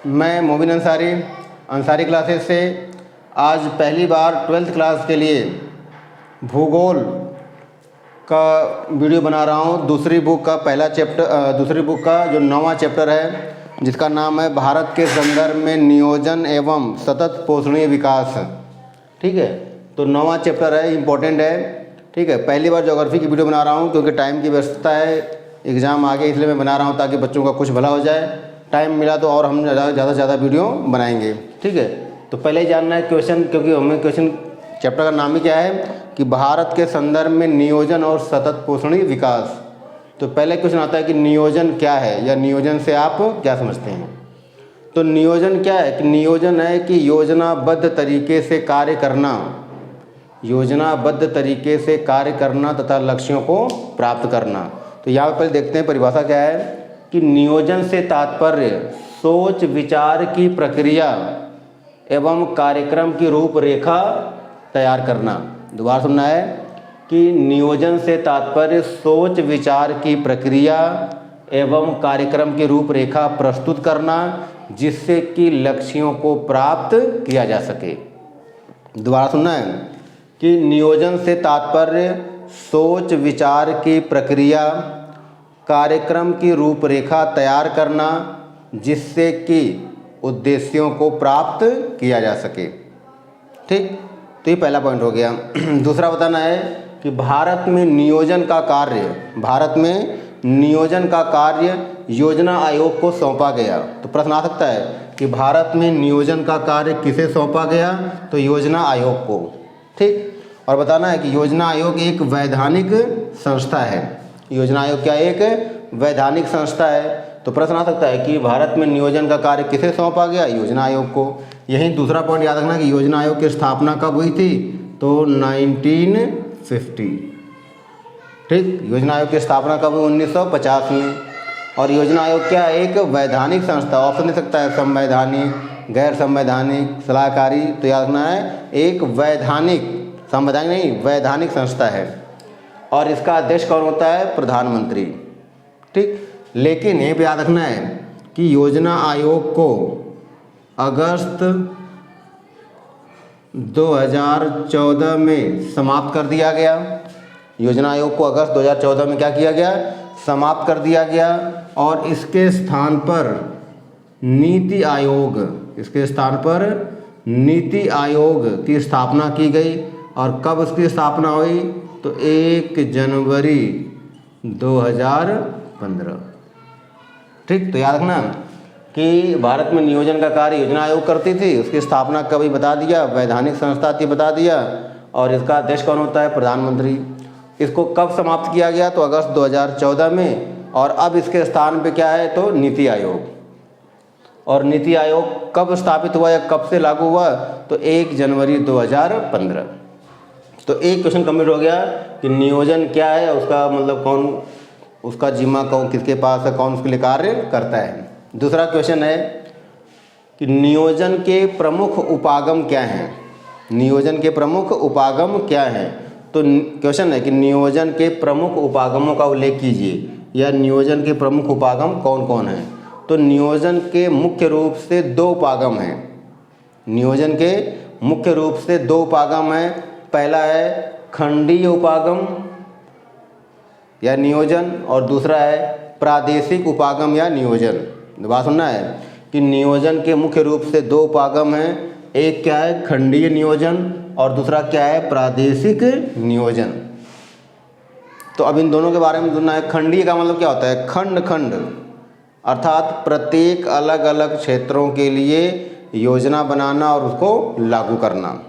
मैं मोबिन अंसारी अंसारी क्लासेस से आज पहली बार 12th क्लास के लिए भूगोल का वीडियो बना रहा हूँ। दूसरी बुक का पहला चैप्टर, दूसरी बुक का जो 9वां चैप्टर है जिसका नाम है भारत के संदर्भ में नियोजन एवं सतत पोषणीय विकास। ठीक है, तो 9वां चैप्टर है, इम्पोर्टेंट है। ठीक है, पहली बार ज्योग्राफी की वीडियो बना रहा हूँ क्योंकि टाइम की व्यस्तता है, एग्ज़ाम आ गया इसलिए मैं बना रहा हूँ ताकि बच्चों का कुछ भला हो जाए। टाइम मिला तो और हम ज़्यादा से ज़्यादा वीडियो बनाएंगे। ठीक है, तो पहले ही जानना है क्वेश्चन, क्योंकि हमें क्वेश्चन चैप्टर का नाम ही क्या है कि भारत के संदर्भ में नियोजन और सतत पोषणीय विकास। तो पहले क्वेश्चन आता है कि नियोजन क्या है या नियोजन से आप क्या समझते हैं। तो नियोजन क्या है कि नियोजन है कि योजनाबद्ध तरीके से कार्य करना, योजनाबद्ध तरीके से कार्य करना तथा लक्ष्यों को प्राप्त करना। तो यहाँ पर पहले देखते हैं परिभाषा क्या है कि नियोजन से तात्पर्य सोच विचार की प्रक्रिया एवं कार्यक्रम की रूपरेखा तैयार करना। दोबारा सुनना है कि नियोजन से तात्पर्य सोच विचार की प्रक्रिया एवं कार्यक्रम की रूपरेखा प्रस्तुत करना जिससे कि लक्ष्यों को प्राप्त किया जा सके। दोबारा सुनना है कि नियोजन से तात्पर्य सोच विचार की प्रक्रिया, कार्यक्रम की रूपरेखा तैयार करना जिससे कि उद्देश्यों को प्राप्त किया जा सके। ठीक, तो ये पहला पॉइंट हो गया। दूसरा बताना है कि भारत में नियोजन का कार्य योजना आयोग को सौंपा गया। तो प्रश्न आ सकता है कि भारत में नियोजन का कार्य किसे सौंपा गया, तो योजना आयोग को। ठीक, और बताना है कि योजना आयोग एक वैधानिक संस्था है। योजना आयोग क्या एक वैधानिक संस्था है। तो प्रश्न आ सकता है कि भारत में नियोजन का कार्य किसे सौंपा गया, योजना आयोग को। यही दूसरा पॉइंट याद रखना कि योजना आयोग की स्थापना कब हुई थी, तो 1950। ठीक, योजना आयोग की स्थापना कब हुई, 1950 में। और योजना आयोग क्या है, एक वैधानिक संस्था। ऑप्शन दे सकता है संवैधानिक, गैर संवैधानिक, सलाहकारी। तो याद रखना है एक वैधानिक, संवैधानिक नहीं, वैधानिक संस्था है। और इसका अध्यक्ष कौन होता है, प्रधानमंत्री। ठीक, लेकिन यहीं पे याद रखना है कि योजना आयोग को अगस्त 2014 में समाप्त कर दिया गया। योजना आयोग को अगस्त 2014 में क्या किया गया, समाप्त कर दिया गया। और इसके स्थान पर नीति आयोग, इसके स्थान पर नीति आयोग की स्थापना की गई। और कब उसकी स्थापना हुई, तो 1 जनवरी 2015। ठीक, तो याद रखना कि भारत में नियोजन का कार्य योजना आयोग करती थी, उसकी स्थापना कभी बता दिया, वैधानिक संस्था थी बता दिया। और इसका अध्यक्ष कौन होता है, प्रधानमंत्री। इसको कब समाप्त किया गया, तो अगस्त 2014 में। और अब इसके स्थान पे क्या है, तो नीति आयोग। और नीति आयोग कब स्थापित हुआ या कब से लागू हुआ, तो 1 जनवरी 2015। तो एक क्वेश्चन कंप्लीट हो गया कि नियोजन क्या है, उसका मतलब कौन, उसका जिम्मा कौन, किसके पास है, कौन उसके लिए कार्य करता है। दूसरा क्वेश्चन है कि नियोजन के प्रमुख उपागम क्या हैं। नियोजन के प्रमुख उपागम क्या हैं। तो क्वेश्चन है कि नियोजन के प्रमुख उपागमों का उल्लेख कीजिए, या नियोजन के प्रमुख उपागम कौन कौन हैं। तो नियोजन के मुख्य रूप से 2 उपागम हैं। नियोजन के मुख्य रूप से 2 उपागम हैं। पहला है खंडीय उपागम या नियोजन, और दूसरा है प्रादेशिक उपागम या नियोजन। बात सुनना है कि नियोजन के मुख्य रूप से 2 उपागम हैं। एक क्या है, खंडीय नियोजन, और दूसरा क्या है, प्रादेशिक नियोजन। तो अब इन दोनों के बारे में सुनना है। खंडीय का मतलब क्या होता है, खंड खंड, अर्थात प्रत्येक अलग अलग क्षेत्रों के लिए योजना बनाना और उसको लागू करना।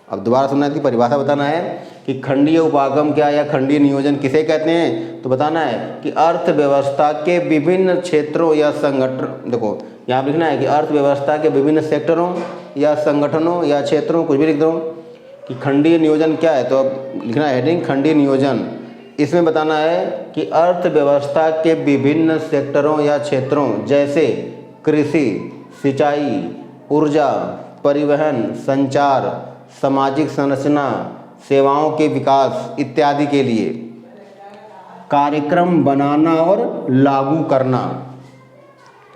अब दोबारा सुनना है कि परिभाषा बताना है कि खंडीय उपागम क्या या खंडीय नियोजन किसे कहते हैं। तो बताना है कि अर्थव्यवस्था के विभिन्न क्षेत्रों या संगठन, देखो यहाँ लिखना है कि अर्थव्यवस्था के विभिन्न सेक्टरों या संगठनों या क्षेत्रों, कुछ भी लिख दो कि खंडीय नियोजन क्या है। तो अब लिखना है हेडिंग खंडीय नियोजन। इसमें बताना है कि अर्थव्यवस्था के विभिन्न सेक्टरों या क्षेत्रों जैसे कृषि, सिंचाई, ऊर्जा, परिवहन, संचार, सामाजिक संरचना, सेवाओं के विकास इत्यादि के लिए कार्यक्रम बनाना और लागू करना।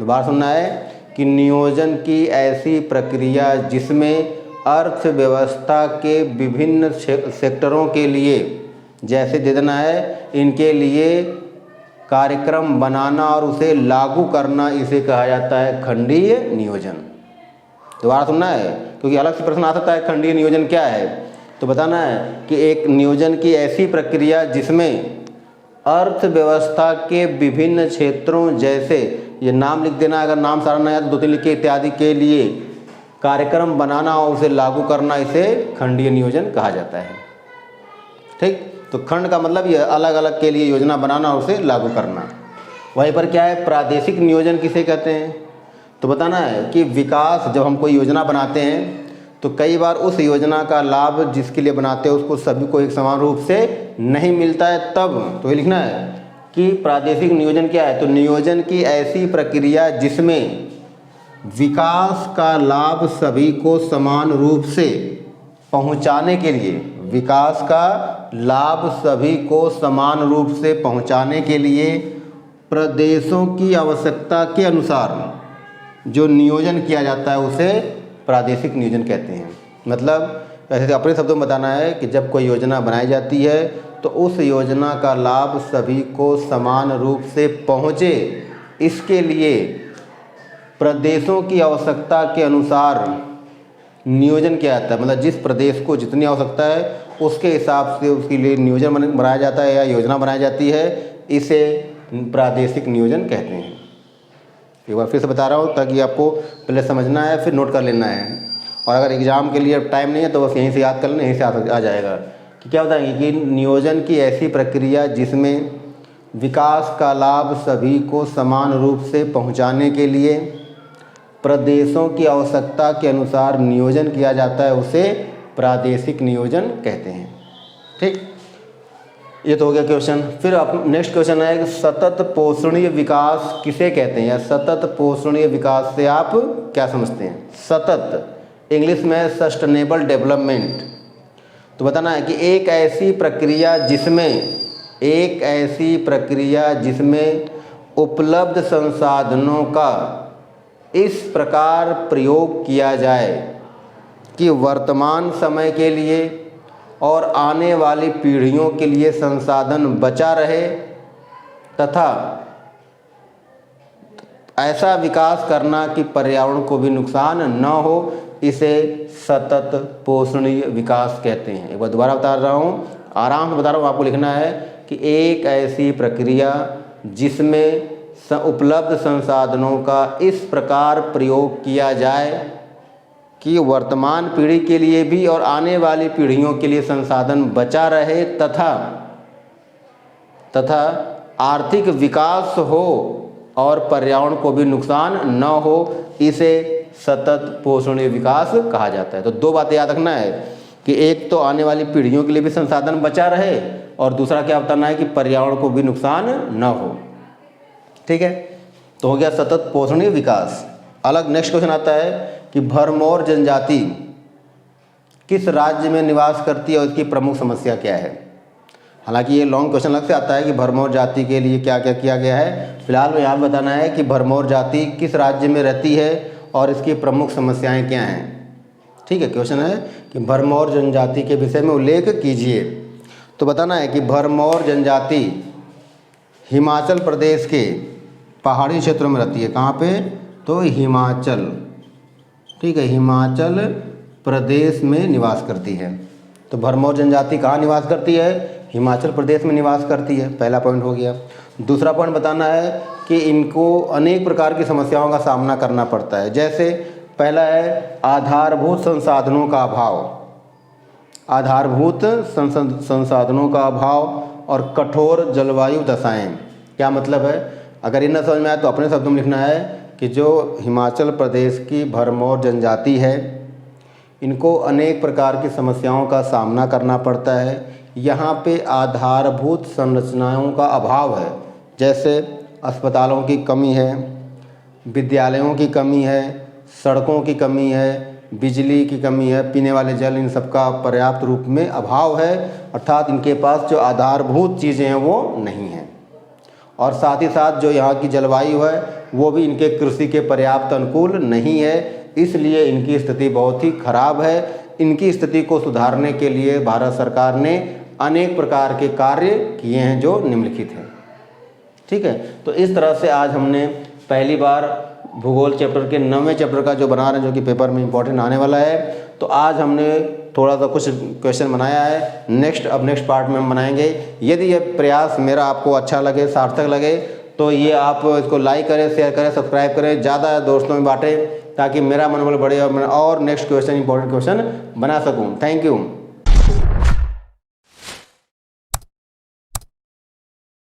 दोबारा सुनना है कि कि नियोजन की ऐसी प्रक्रिया जिसमें अर्थव्यवस्था के विभिन्न सेक्टरों के लिए, जैसे दे देना है, इनके लिए कार्यक्रम बनाना और उसे लागू करना, इसे कहा जाता है खंडीय नियोजन। दोबारा सुनना है क्योंकि अलग से प्रश्न आ सकता है, खंडीय नियोजन क्या है। तो बताना है कि एक नियोजन की ऐसी प्रक्रिया जिसमें अर्थव्यवस्था के विभिन्न क्षेत्रों, जैसे ये नाम लिख देना, अगर नाम सारा ना याद तो 2-3 लिख के, इत्यादि के लिए कार्यक्रम बनाना और उसे लागू करना, इसे खंडीय नियोजन कहा जाता है। ठीक, तो खंड का मतलब ये अलग अलग के लिए योजना बनाना और उसे लागू करना। वहीं पर क्या है, प्रादेशिक नियोजन किसे कहते हैं। तो बताना है कि विकास, जब हम कोई योजना बनाते हैं तो कई बार उस योजना का लाभ जिसके लिए बनाते हैं उसको सभी को एक समान रूप से नहीं मिलता है, तब तो ये लिखना है कि प्रादेशिक नियोजन क्या है। तो नियोजन की ऐसी प्रक्रिया जिसमें विकास का लाभ सभी को समान रूप से पहुंचाने के लिए, विकास का लाभ सभी को समान रूप से पहुंचाने के लिए प्रदेशों की आवश्यकता के अनुसार जो नियोजन किया जाता है उसे प्रादेशिक नियोजन कहते हैं। मतलब ऐसे अपने शब्दों में बताना है कि जब कोई योजना बनाई जाती है तो उस योजना का लाभ सभी को समान रूप से पहुँचे, इसके लिए प्रदेशों की आवश्यकता के अनुसार नियोजन किया जाता है। मतलब जिस प्रदेश को जितनी आवश्यकता है उसके हिसाब से उसके लिए नियोजन बनाया जाता है या योजना बनाई जाती है, इसे प्रादेशिक नियोजन कहते हैं। एक बार फिर से बता रहा हूँ ताकि आपको पहले समझना है, फिर नोट कर लेना है। और अगर एग्ज़ाम के लिए टाइम नहीं है तो बस यहीं से याद कर लेना, यहीं से आ जाएगा। कि क्या बताएंगे कि नियोजन की ऐसी प्रक्रिया जिसमें विकास का लाभ सभी को समान रूप से पहुँचाने के लिए प्रदेशों की आवश्यकता के अनुसार नियोजन किया जाता है, उसे प्रादेशिक नियोजन कहते हैं। ठीक, ये तो हो गया क्वेश्चन। फिर आप नेक्स्ट क्वेश्चन है कि सतत पोषणीय विकास किसे कहते हैं, या सतत पोषणीय विकास से आप क्या समझते हैं। सतत इंग्लिश में सस्टेनेबल डेवलपमेंट। तो बताना है कि एक ऐसी प्रक्रिया जिसमें उपलब्ध संसाधनों का इस प्रकार प्रयोग किया जाए कि वर्तमान समय के लिए और आने वाली पीढ़ियों के लिए संसाधन बचा रहे, तथा ऐसा विकास करना कि पर्यावरण को भी नुकसान न हो, इसे सतत पोषणीय विकास कहते हैं। एक बार दोबारा बता रहा हूँ, आराम से बता रहा हूँ, आपको लिखना है कि एक ऐसी प्रक्रिया जिसमें उपलब्ध संसाधनों का इस प्रकार प्रयोग किया जाए कि वर्तमान पीढ़ी के लिए भी और आने वाली पीढ़ियों के लिए संसाधन बचा रहे, तथा आर्थिक विकास हो और पर्यावरण को भी नुकसान न हो, इसे सतत पोषणीय विकास कहा जाता है। तो दो बातें याद रखना है कि एक तो आने वाली पीढ़ियों के लिए भी संसाधन बचा रहे, और दूसरा क्या बताना है कि पर्यावरण को भी नुकसान न हो। ठीक है, तो हो गया सतत पोषणीय विकास। अलग नेक्स्ट क्वेश्चन आता है कि भरमौर जनजाति किस राज्य में निवास करती है और इसकी प्रमुख समस्या क्या है। हालांकि ये लॉन्ग क्वेश्चन अलग से आता है कि भरमौर जाति के लिए क्या क्या किया गया है। फिलहाल में यहाँ बताना है कि भरमौर जाति किस राज्य में रहती है और इसकी प्रमुख समस्याएं क्या हैं। ठीक है, क्वेश्चन है कि भरमौर जनजाति के विषय में उल्लेख कीजिए। तो बताना है कि भरमौर जनजाति हिमाचल प्रदेश के पहाड़ी क्षेत्रों में रहती है। कहाँ पे, तो हिमाचल, ठीक है, हिमाचल प्रदेश में निवास करती है। तो भरमौर जनजाति कहाँ निवास करती है, हिमाचल प्रदेश में निवास करती है। पहला पॉइंट हो गया। दूसरा पॉइंट बताना है कि इनको अनेक प्रकार की समस्याओं का सामना करना पड़ता है। जैसे पहला है आधारभूत संसाधनों का अभाव, आधारभूत संसाधनों का अभाव और कठोर जलवायु दशाएं। क्या मतलब है, अगर इन न समझ में आए तो अपने शब्दों में लिखना है कि जो हिमाचल प्रदेश की भरमौर जनजाति है, इनको अनेक प्रकार की समस्याओं का सामना करना पड़ता है। यहाँ पे आधारभूत संरचनाओं का अभाव है, जैसे अस्पतालों की कमी है, विद्यालयों की कमी है, सड़कों की कमी है, बिजली की कमी है, पीने वाले जल, इन सब का पर्याप्त रूप में अभाव है। अर्थात इनके पास जो आधारभूत चीज़ें हैं वो नहीं हैं। और साथ ही साथ जो यहाँ की जलवायु है वो भी इनके कृषि के पर्याप्त अनुकूल नहीं है, इसलिए इनकी स्थिति बहुत ही खराब है। इनकी स्थिति को सुधारने के लिए भारत सरकार ने अनेक प्रकार के कार्य किए हैं जो निम्नलिखित हैं। ठीक है, तो इस तरह से आज हमने पहली बार भूगोल चैप्टर के 9वें चैप्टर का जो बना रहे हैं, जो कि पेपर में इंपॉर्टेंट आने वाला है, तो आज हमने थोड़ा सा कुछ क्वेश्चन बनाया है। अब नेक्स्ट पार्ट में हम बनाएंगे। यदि ये प्रयास मेरा आपको अच्छा लगे, सार्थक लगे, तो ये आप इसको लाइक करें, शेयर करें, सब्सक्राइब करें, ज़्यादा दोस्तों में बांटें, ताकि मेरा मनोबल बढ़े और नेक्स्ट क्वेश्चन इंपॉर्टेंट क्वेश्चन बना सकूँ। Thank you.